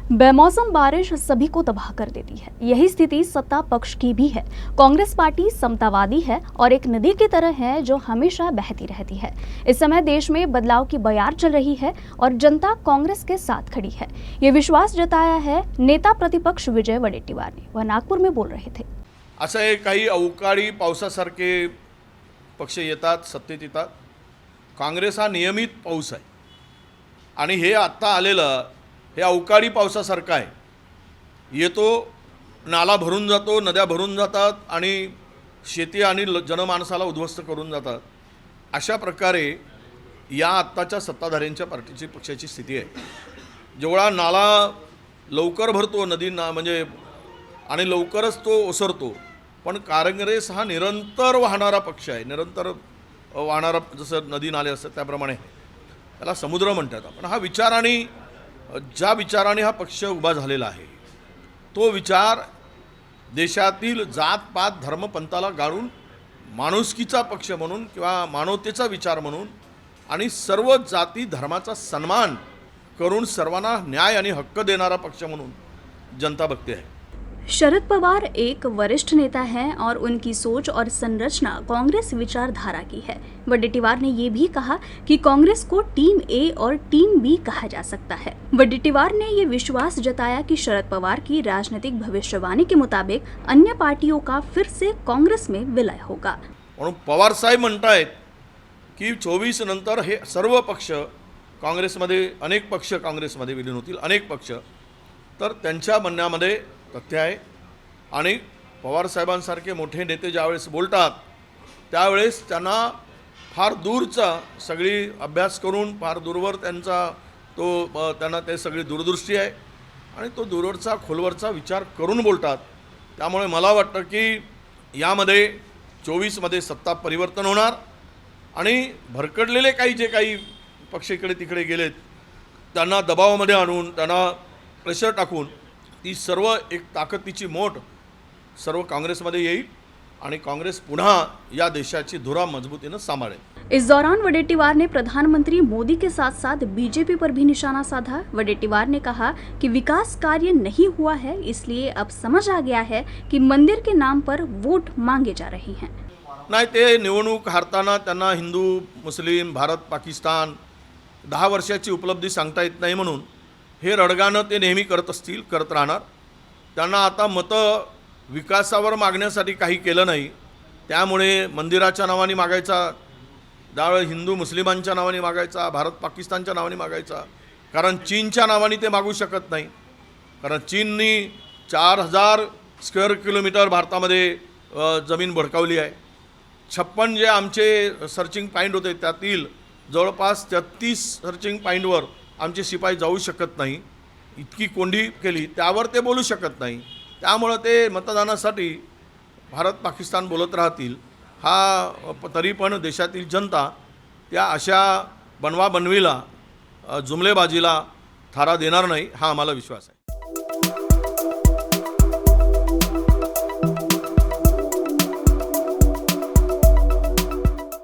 बेमौसम बारिश सभी को तबाह कर देती है। यही स्थिति सत्ता पक्ष की भी है। कांग्रेस पार्टी समतावादी है और एक नदी की तरह है जो हमेशा बहती रहती है। इस समय देश में बदलाव की बयार चल रही है और जनता कांग्रेस के साथ खड़ी है। ये विश्वास जताया है नेता प्रतिपक्ष विजय वडेट्टीवार ने। वह नागपुर में बोल रहे थे। असे काही अवकाळी पावसासारखे पक्ष येतात, सत्तेत येतात। काँग्रेस हा नियमित पाऊस आहे आणि हे आत्ता आलेलं हे अवकाळी पावसासारखं आहे। येतो, नाला भरून जातो, नद्या भरून जातात आणि शेती आणि जनमानसाला उद्ध्वस्त करून जातात। अशा प्रकारे या आत्ताच्या सत्ताधाऱ्यांच्या पार्टीची पक्षाची स्थिती आहे। जेवढा नाला लवकर भरतो नदींना म्हणजे आणि लवकरच तो ओसरतो, पण काँग्रेस हा निरंतर वाहणारा पक्ष आहे। निरंतर वाहणारा जसं नदी नाले असतात त्याप्रमाणे त्याला समुद्र म्हणतात। पण हा विचार आणि ज्या विचाराने हा पक्ष उभा झालेला आहे तो विचार देशातील जात पात धर्म पंथाला गाळून माणुसकीचा पक्ष म्हणून किंवा मानवतेचा विचार म्हणून आणि सर्व जाती धर्माचा सन्मान करून सर्वांना न्याय आणि हक्क देणारा पक्ष म्हणून जनता बघते आहे। शरद पवार एक वरिष्ठ नेता हैं और उनकी सोच और संरचना कांग्रेस विचारधारा की है। वडेट्टीवार ने ये भी कहा कि कांग्रेस को टीम ए और टीम बी कहा जा सकता है। वडेट्टीवार ने ये विश्वास जताया कि शरद पवार की राजनीतिक भविष्यवाणी के मुताबिक अन्य पार्टियों का फिर से कांग्रेस में विलय होगा। म्हणून पवार साहेब म्हणतायत की 24 नंतर हे सर्व पक्ष काँग्रेसमध्ये अनेक पक्ष काँग्रेसमध्ये विलीन होतील, अनेक पक्ष। तर त्यांच्या म्हणण्यामध्ये तथ्य आहे आणि पवार साहेबांसारखे मोठे नेते ज्यावेळेस बोलतात त्यावेळेस त्यांना फार दूरचा सगळी अभ्यास करून फार दूरवर त्यांना ते सगळी दूरदृष्टी आहे आणि तो दूरवरचा खोलवरचा विचार करून बोलतात। त्यामुळे मला वाटतं की यामध्ये 24 मध्ये सत्ता परिवर्तन होणार आणि भरकडलेले काही पक्ष इकडे तिकडे गेलेत त्यांना दबावामध्ये आणून त्यांना प्रेशर टाकून ती सर्व एक ताकदीची मोठ सर्व काँग्रेसमध्ये येईल आणि काँग्रेस पुन्हा या देशाची धुरा मजबूतीने सांभाळेल। इस दौरान वडेट्टीवार ने प्रधानमंत्री मोदी के साथ साथ बीजेपी पर भी निशाना साधा। वडेट्टीवार ने कहा कि विकास कार्य नहीं हुआ है, इसलिए अब समझ आ गया है कि मंदिर के नाम पर वोट मांगे जा रहे हैं। नाही, ते निवडणूक हारताना त्यांना हिंदू मुस्लिम भारत पाकिस्तान 10 वर्षाची उपलब्धी सांगता येत नाही म्हणून हे रडगाणं ते नेहमी करत असतील, करत राहणार। त्यांना आता मतं विकासावर मागण्यासाठी काही केलं नाही, त्यामुळे मंदिराच्या नावाने मागायचा, त्यावेळी हिंदू मुस्लिमांच्या नावाने मागायचा, भारत पाकिस्तानच्या नावाने मागायचा। कारण चीनच्या नावाने ते मागू शकत नाही, कारण चीननी 4000 स्क्वेअर किलोमीटर भारतामध्ये जमीन भडकावली आहे। 56 जे आमचे सर्चिंग पॉईंट होते त्यातील जवळपास 33 सर्चिंग पॉईंटवर आमचे शिपाई जाऊ शकत नाही, इतकी कोंडी केली, त्यावर ते बोलू शकत नाही। त्यामुळे ते मतदानासाठी भारत पाकिस्तान बोलत राहतील। तरी पण देशातील जनता त्या अशा बनवाबनवीला जुमलेबाजीला थारा देणार नाही, हा आम्हाला विश्वास आहे।